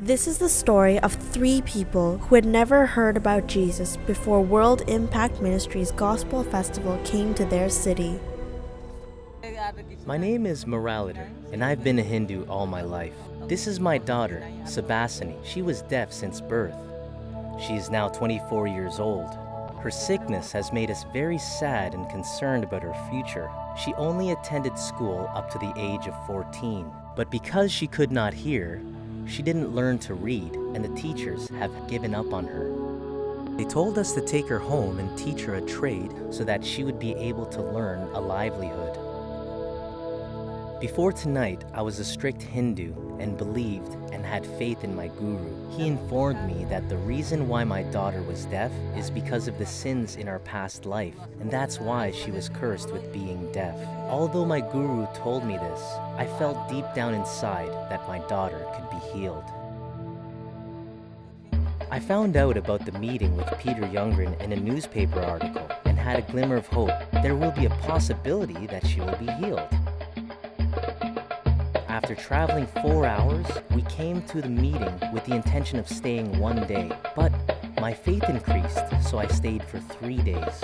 This is the story of 3 people who had never heard about Jesus before World Impact Ministries Gospel Festival came to their city. My name is Muralidhar, and I've been a Hindu all my life. This is my daughter, Sabasini. She was deaf since birth. She is now 24 years old. Her sickness has made us very sad and concerned about her future. She only attended school up to the age of 14, but because she could not hear, she didn't learn to read, and the teachers have given up on her. They told us to take her home and teach her a trade so that she would be able to learn a livelihood. Before tonight, I was a strict Hindu and believed and had faith in my guru. He informed me that the reason why my daughter was deaf is because of the sins in our past life, and that's why she was cursed with being deaf. Although my guru told me this, I felt deep down inside that my daughter could be healed. I found out about the meeting with Peter Youngren in a newspaper article and had a glimmer of hope. There will be a possibility that she will be healed. After traveling 4 hours, we came to the meeting with the intention of staying 1 day, but my faith increased, so I stayed for 3 days.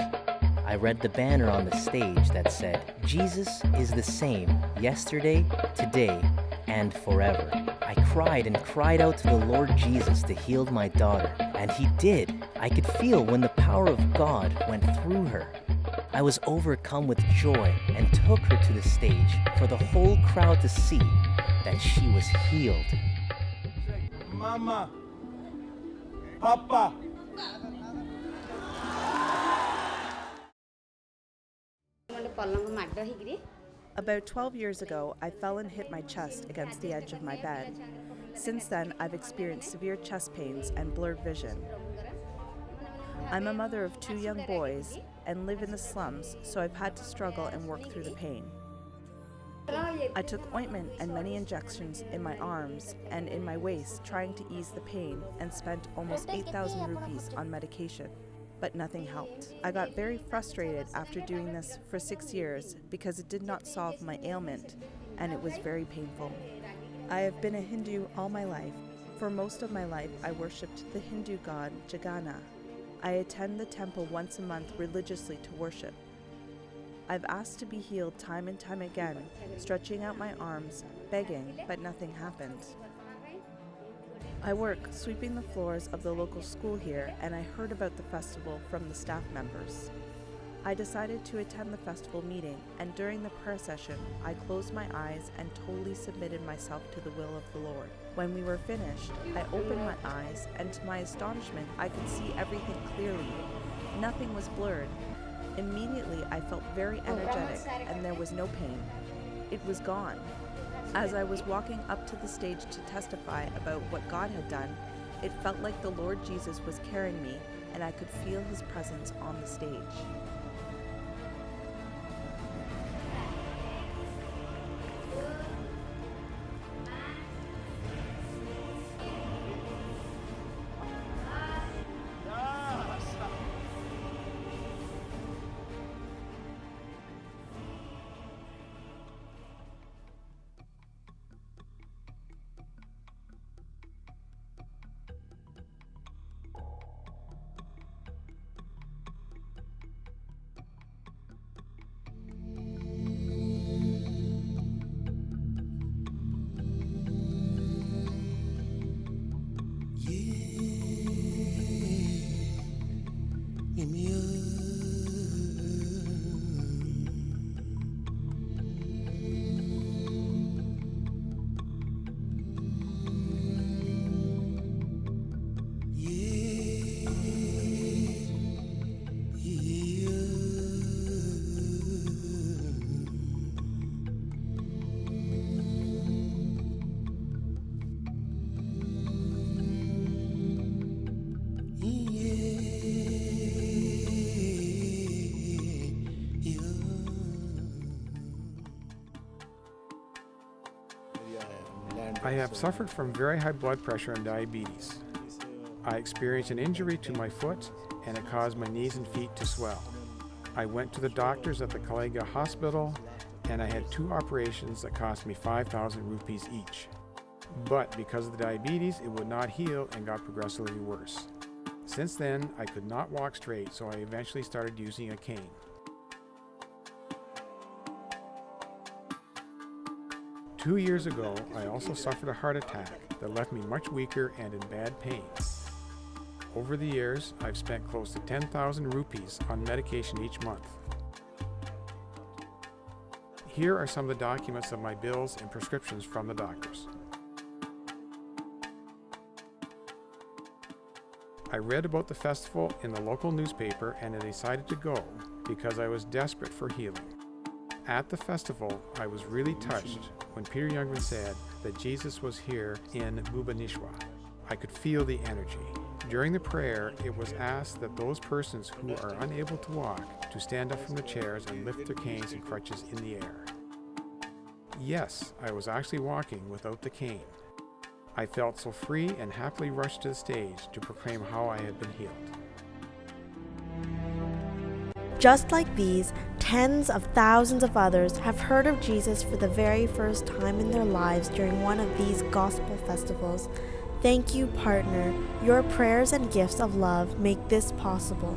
I read the banner on the stage that said, "Jesus is the same yesterday, today, and forever." I cried and cried out to the Lord Jesus to heal my daughter, and He did. I could feel when the power of God went through her. I was overcome with joy and took her to the stage for the whole crowd to see that she was healed. Mama, Papa. About 12 years ago, I fell and hit my chest against the edge of my bed. Since then, I've experienced severe chest pains and blurred vision. I'm a mother of 2 young boys and live in the slums, so I've had to struggle and work through the pain. I took ointment and many injections in my arms and in my waist trying to ease the pain and spent almost 8,000 rupees on medication, but nothing helped. I got very frustrated after doing this for 6 years because it did not solve my ailment and it was very painful. I have been a Hindu all my life. For most of my life, I worshipped the Hindu god Jagannath. I attend the temple once a month religiously to worship. I've asked to be healed time and time again, stretching out my arms, begging, but nothing happened. I work sweeping the floors of the local school here, and I heard about the festival from the staff members. I decided to attend the festival meeting, and during the prayer session, I closed my eyes and totally submitted myself to the will of the Lord. When we were finished, I opened my eyes, and to my astonishment, I could see everything clearly. Nothing was blurred. Immediately, I felt very energetic, and there was no pain. It was gone. As I was walking up to the stage to testify about what God had done, it felt like the Lord Jesus was carrying me, and I could feel His presence on the stage. I have suffered from very high blood pressure and diabetes. I experienced an injury to my foot and it caused my knees and feet to swell. I went to the doctors at the Kalega Hospital and I had 2 operations that cost me 5,000 rupees each. But because of the diabetes, it would not heal and got progressively worse. Since then, I could not walk straight, so I eventually started using a cane. Two years ago, I also suffered a heart attack that left me much weaker and in bad pain. Over the years, I've spent close to 10,000 rupees on medication each month. Here are some of the documents of my bills and prescriptions from the doctors. I read about the festival in the local newspaper and I decided to go because I was desperate for healing. At the festival, I was really touched when Peter Youngren said that Jesus was here in Bhubaneswar. I could feel the energy. During the prayer, it was asked that those persons who are unable to walk to stand up from the chairs and lift their canes and crutches in the air. Yes, I was actually walking without the cane. I felt so free and happily rushed to the stage to proclaim how I had been healed. Just like these, tens of thousands of others have heard of Jesus for the very first time in their lives during one of these gospel festivals. Thank you, partner. Your prayers and gifts of love make this possible.